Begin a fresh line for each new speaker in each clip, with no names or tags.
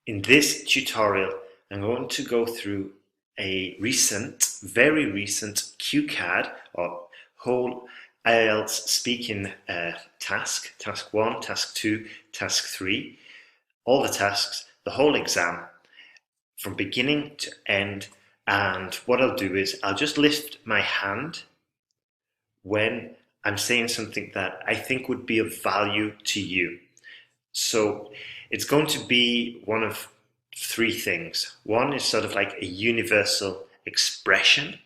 In this tutorial, I'm going to go through a very recent QCAD or whole IELTS speaking task 1, task 2, task 3, all the tasks, the whole exam from beginning to end. And what I'll do is I'll just lift my hand when I'm saying something that I think would be of value to you. So it's going to be one of three things. One is sort of like a universal expression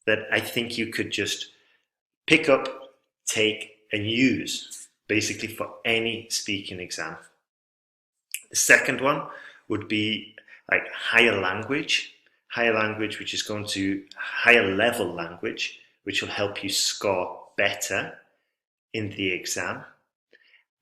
that I think you could just pick up, take, and use basically for any speaking exam. The second one would be like higher language, which is going to higher level language, which will help you score better in the exam.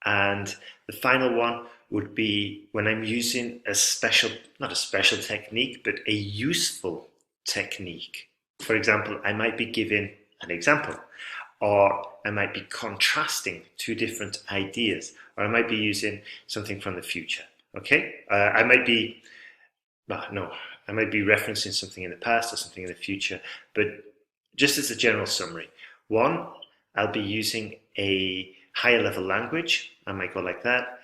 And the final one would be when I'm using not a special technique, but a useful technique. For example, I might be giving an example, or I might be contrasting two different ideas, or I might be using something from the future. Okay, I might be referencing something in the past or something in the future, but just as a general summary, one, I'll be using a higher level language. I might go like that.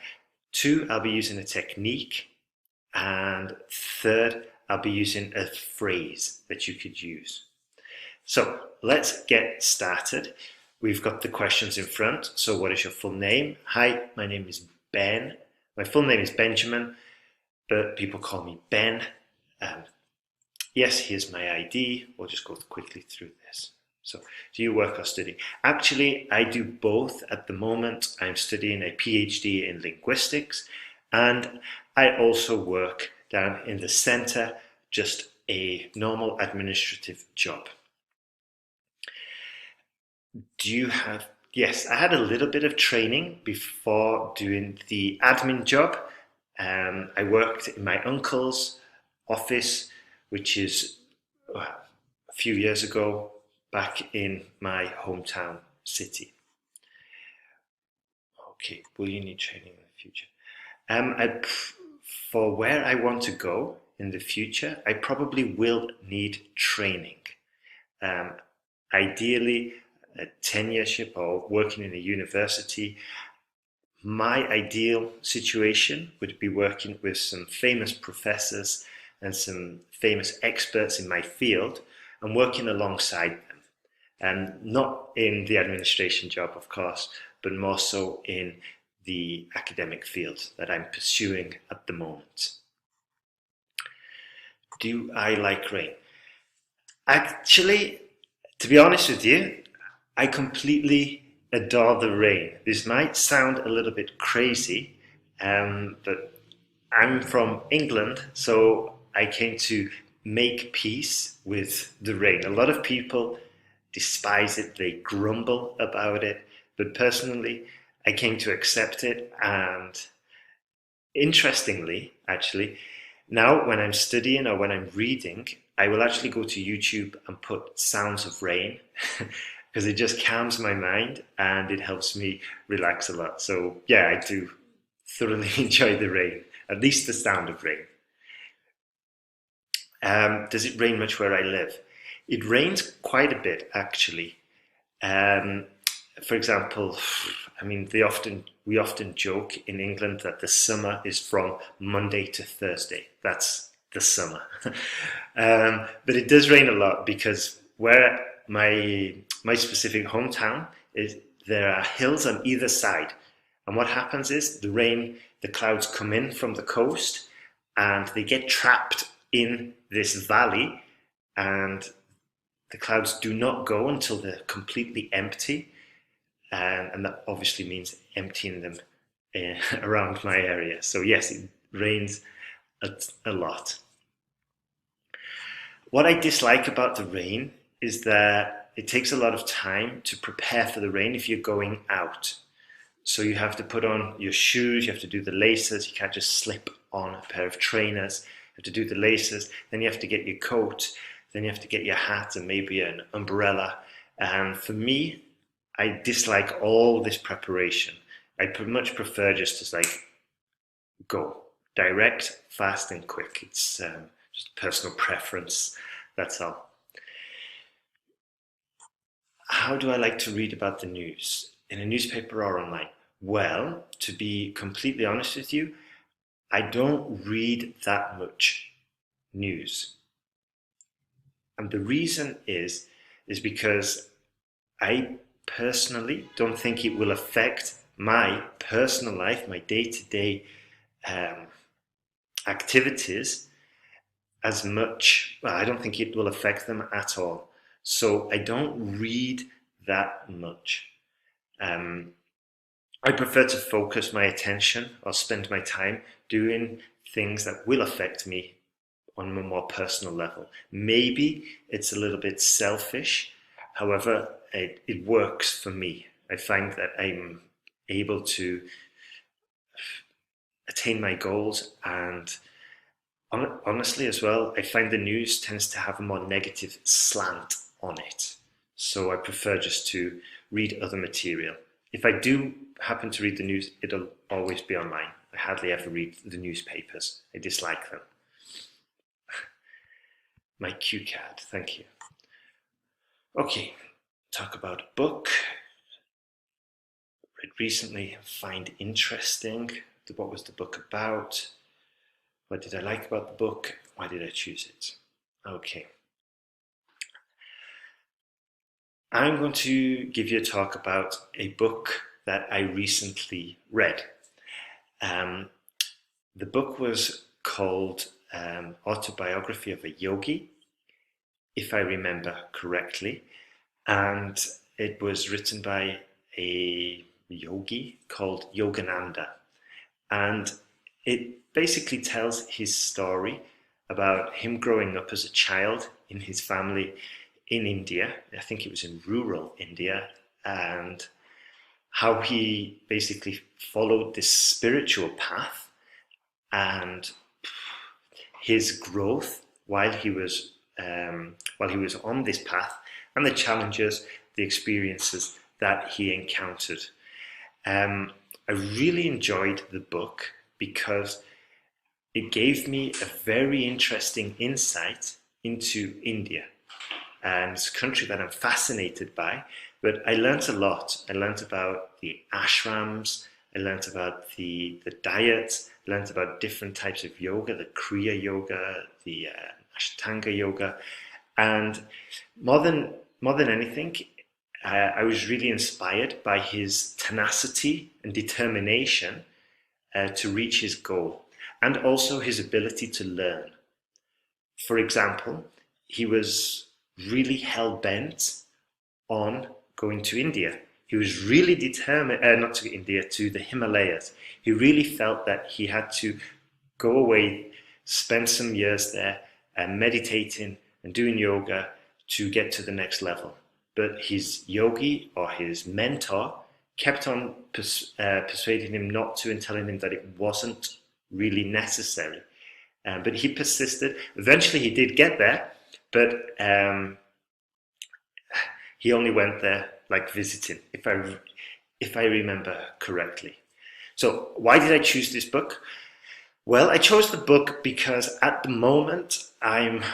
Two, I'll be using a technique. And third, I'll be using a phrase that you could use. So let's get started. We've got the questions in front. So what is your full name? Hi, my name is Ben. My full name is Benjamin, but people call me Ben. Yes, here's my ID. We'll just go quickly through this. So, do you work or study? Actually, I do both at the moment. I'm studying a PhD in linguistics, and I also work down in the center, just a normal administrative job. Yes, I had a little bit of training before doing the admin job. I worked in my uncle's office, which is a few years ago, back in my hometown city. Okay, will you need training in the future? For where I want to go in the future, I probably will need training. Ideally, a tenureship or working in a university. My ideal situation would be working with some famous professors and some famous experts in my field and working alongside them. Not in the administration job, of course, but more so in the academic field that I'm pursuing at the moment. Do I like rain? Actually, to be honest with you, I completely adore the rain. This might sound a little bit crazy, but I'm from England, so I came to make peace with the rain. A lot of people despise it, they grumble about it, but personally, I came to accept it. And interestingly, actually, now when I'm studying or when I'm reading, I will actually go to YouTube and put sounds of rain because it just calms my mind and it helps me relax a lot. So yeah, I do thoroughly enjoy the rain, at least the sound of rain. Does it rain much where I live? It rains quite a bit, actually. For example, I mean, we often joke in England that the summer is from Monday to Thursday. That's the summer. But it does rain a lot because where my specific hometown is, there are hills on either side. And what happens is the clouds come in from the coast and they get trapped in this valley, and the clouds do not go until they're completely empty, and that obviously means emptying them around my area. So yes, it rains a lot. What I dislike about the rain is that it takes a lot of time to prepare for the rain if you're going out. So you have to put on your shoes, you have to do the laces, you can't just slip on a pair of trainers, you have to do the laces, then you have to get your coat, then you have to get your hat and maybe an umbrella. And for me, I dislike all this preparation. I much prefer just to go. Direct, fast and quick. It's just personal preference, that's all. How do I like to read about the news? In a newspaper or online? Well, to be completely honest with you, I don't read that much news. And the reason is because I personally don't think it will affect my personal life, my day-to-day activities as much. Well, I don't think it will affect them at all. So I don't read that much. I prefer to focus my attention or spend my time doing things that will affect me on a more personal level. Maybe it's a little bit selfish, however, it works for me. I find that I'm able to attain my goals, and honestly as well, I find the news tends to have a more negative slant on it. So I prefer just to read other material. If I do happen to read the news, it'll always be online. I hardly ever read the newspapers. I dislike them. My cue card, thank you. Okay, talk about a book. Read recently, find interesting. What was the book about? What did I like about the book? Why did I choose it? Okay. I'm going to give you a talk about a book that I recently read. The book was called Autobiography of a Yogi, if I remember correctly, and it was written by a yogi called Yogananda, and it basically tells his story about him growing up as a child in his family in India. I think it was in rural India, and how he basically followed this spiritual path and his growth while he was on this path, and the challenges, the experiences that he encountered. I really enjoyed the book because it gave me a very interesting insight into India. And it's a country that I'm fascinated by, but I learnt a lot. I learnt about the ashrams, I learnt about the diet, I learnt about different types of yoga, the Kriya Yoga, the Ashtanga Yoga, and more than anything, I was really inspired by his tenacity and determination to reach his goal, and also his ability to learn. For example, he was really hell-bent on going to India. He was really determined, not to India, to the Himalayas. He really felt that he had to go away, spend some years there, meditating and doing yoga to get to the next level. But his yogi, or his mentor, kept on persuading him not to and telling him that it wasn't really necessary. But he persisted. Eventually he did get there, but he only went there like visiting, if I remember correctly. So why did I choose this book? Well, I chose the book because at the moment I'm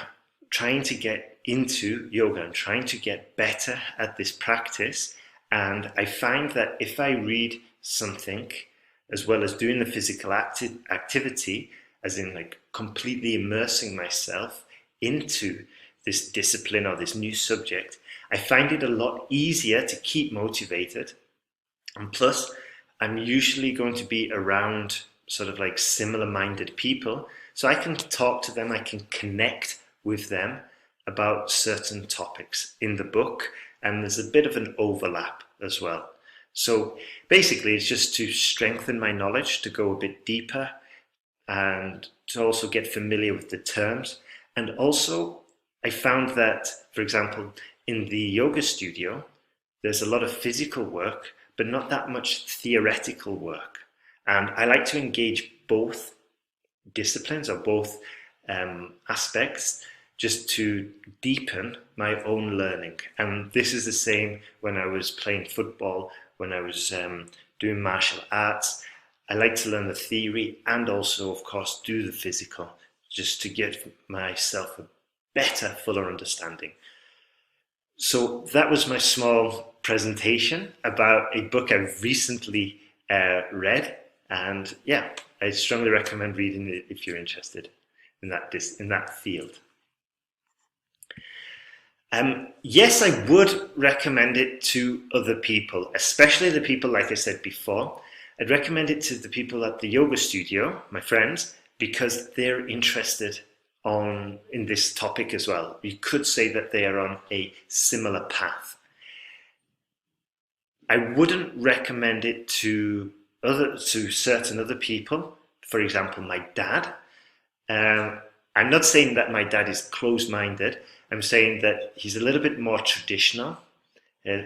trying to get into yoga. I'm trying to get better at this practice, and I find that if I read something as well as doing the physical activity, as in like completely immersing myself into this discipline or this new subject, I find it a lot easier to keep motivated. And plus, I'm usually going to be around sort of like similar-minded people, so I can talk to them, I can connect with them about certain topics in the book, and there's a bit of an overlap as well. So basically, it's just to strengthen my knowledge, to go a bit deeper, and to also get familiar with the terms. And also, I found that, for example, in the yoga studio, there's a lot of physical work, but not that much theoretical work. And I like to engage both disciplines or both aspects just to deepen my own learning. And this is the same when I was playing football, when I was doing martial arts. I like to learn the theory and also, of course, do the physical, just to give myself a better, fuller understanding. So that was my small presentation about a book I've recently read, and yeah, I strongly recommend reading it if you're interested in that field. Yes, I would recommend it to other people, especially the people, like I said before. I'd recommend it to the people at the yoga studio, my friends, because they're interested in this topic as well. You could say that they are on a similar path. I wouldn't recommend it to certain other people. For example, my dad. I'm not saying that my dad is closed-minded. I'm saying that he's a little bit more traditional,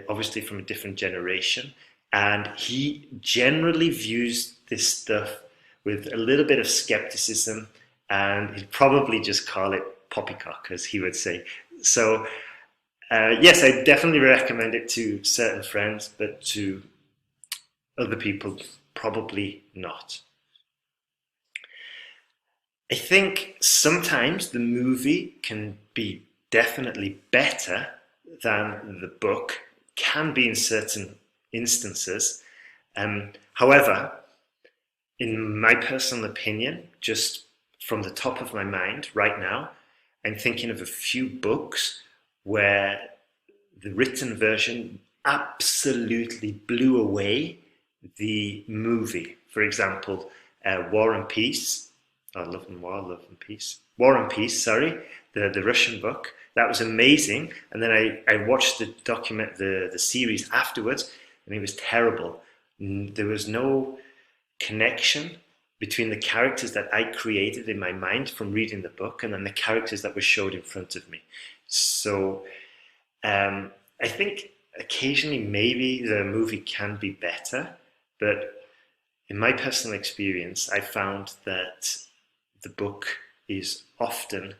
obviously from a different generation, and he generally views this stuff with a little bit of skepticism, and he'd probably just call it poppycock, as he would say. So, yes, I definitely recommend it to certain friends, but to other people, probably not. I think sometimes the movie can be definitely better than the book, can be in certain instances. However, in my personal opinion, just from the top of my mind right now, I'm thinking of a few books where the written version absolutely blew away the movie. For example, War and Peace. Love and War, Love and Peace. War and Peace, sorry, the Russian book. That was amazing. And then I watched the series afterwards, and it was terrible. There was no connection between the characters that I created in my mind from reading the book and then the characters that were showed in front of me. So I think occasionally maybe the movie can be better, but in my personal experience, I found that the book is often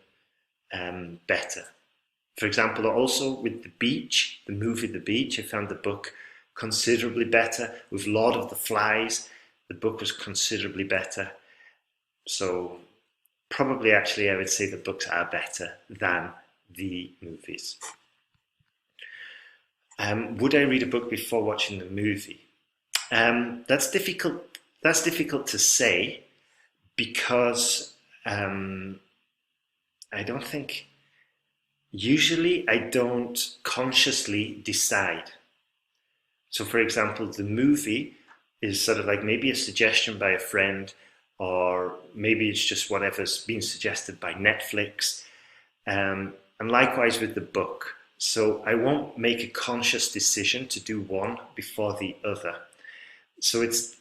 better. For example, also with the movie The Beach, I found the book considerably better. With Lord of the Flies, the book was considerably better. So probably actually I would say the books are better than the movies. Would I read a book before watching the movie? That's difficult to say, because usually I don't consciously decide. So for example, the movie is sort of like maybe a suggestion by a friend, or maybe it's just whatever's been suggested by Netflix. And likewise with the book. So I won't make a conscious decision to do one before the other. So it's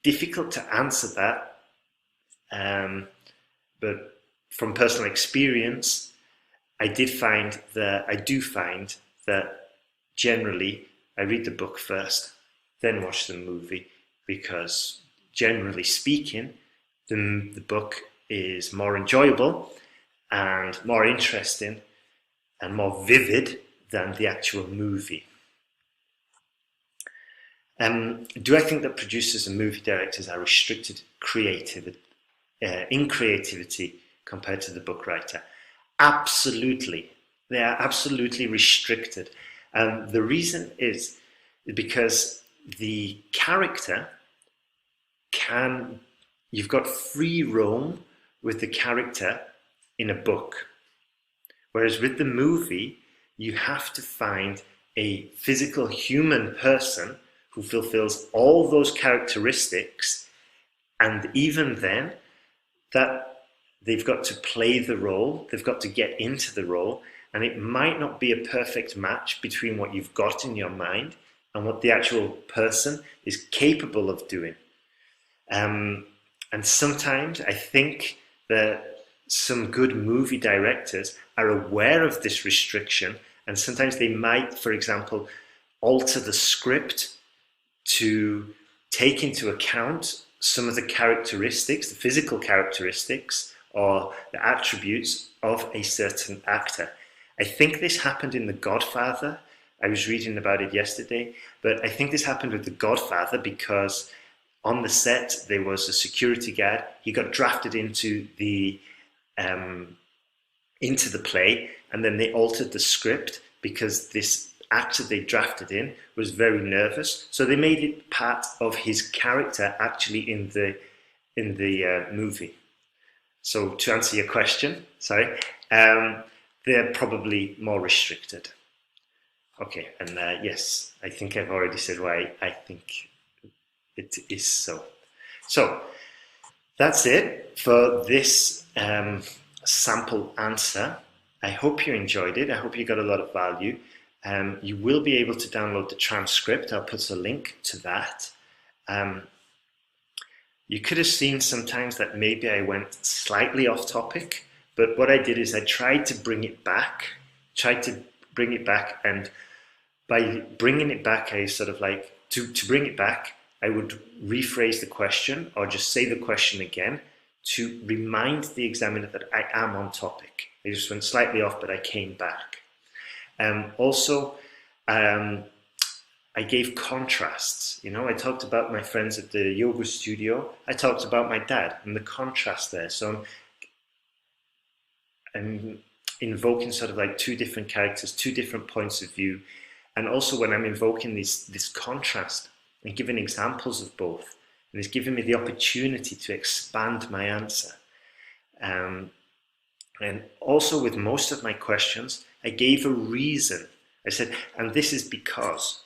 difficult to answer that. But from personal experience, I do find that generally I read the book first, then watch the movie, because generally speaking, the book is more enjoyable and more interesting and more vivid than the actual movie. Do I think that producers and movie directors are restricted in creativity compared to the book writer? Absolutely. They are absolutely restricted. The reason is because the character you've got free roam with the character in a book. Whereas with the movie, you have to find a physical human person who fulfills all those characteristics, and even then, that they've got to play the role, they've got to get into the role, and it might not be a perfect match between what you've got in your mind and what the actual person is capable of doing. And sometimes I think that some good movie directors are aware of this restriction, and sometimes they might, for example, alter the script to take into account some of the characteristics, the physical characteristics or the attributes of a certain actor. I think this happened in The Godfather. I was reading about it yesterday, but I think this happened with The Godfather because On the set, there was a security guard. He got drafted into the play, and then they altered the script because this actor they drafted in was very nervous. So they made it part of his character actually in the movie. So to answer your question, sorry, they're probably more restricted. Okay, and yes, I think I've already said why I think it is so. So that's it for this sample answer. I hope you enjoyed it. I hope you got a lot of value. You will be able to download the transcript. I'll put a link to that. You could have seen sometimes that maybe I went slightly off topic, but what I did is I tried to bring it back, and by bringing it back, I sort of like, to bring it back, I would rephrase the question or just say the question again to remind the examiner that I am on topic. I just went slightly off, but I came back. Also, I gave contrasts. You know, I talked about my friends at the yoga studio. I talked about my dad and the contrast there. So I'm invoking sort of like two different characters, two different points of view. And also when I'm invoking this contrast and giving examples of both, and it's giving me the opportunity to expand my answer. And also with most of my questions, I gave a reason. I said, and this is because.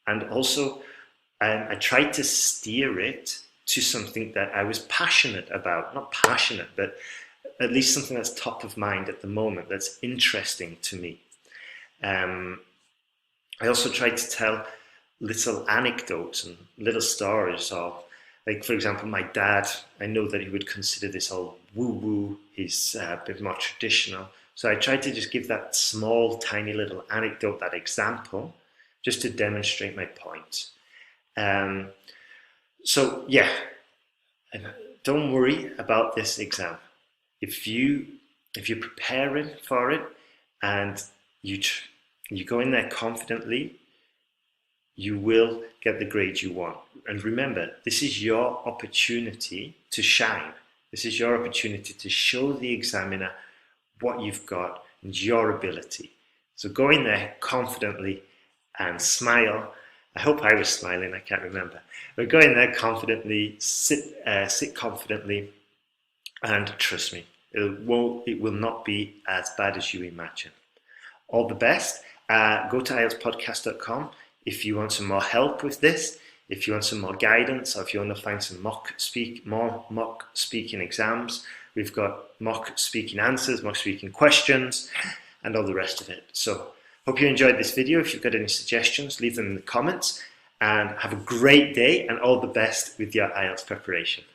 And also, I tried to steer it to something that I was passionate about. Not passionate, but at least something that's top of mind at the moment, that's interesting to me. I also tried to tell little anecdotes and little stories of, like, for example, my dad, I know that he would consider this all woo-woo. He's a bit more traditional. So I tried to just give that small, tiny little anecdote, that example, just to demonstrate my point. So yeah, don't worry about this exam. If you're preparing for it and you go in there confidently, you will get the grade you want. And remember, this is your opportunity to shine. This is your opportunity to show the examiner what you've got and your ability. So go in there confidently and smile. I hope I was smiling, I can't remember. But go in there confidently, sit confidently, and trust me, it will not be as bad as you imagine. All the best. Go to IELTSPodcast.com if you want some more help with this, if you want some more guidance, or if you want to find some more mock speaking exams. We've got mock speaking answers, mock speaking questions, and all the rest of it. So hope you enjoyed this video. If you've got any suggestions, leave them in the comments, and have a great day and all the best with your IELTS preparation.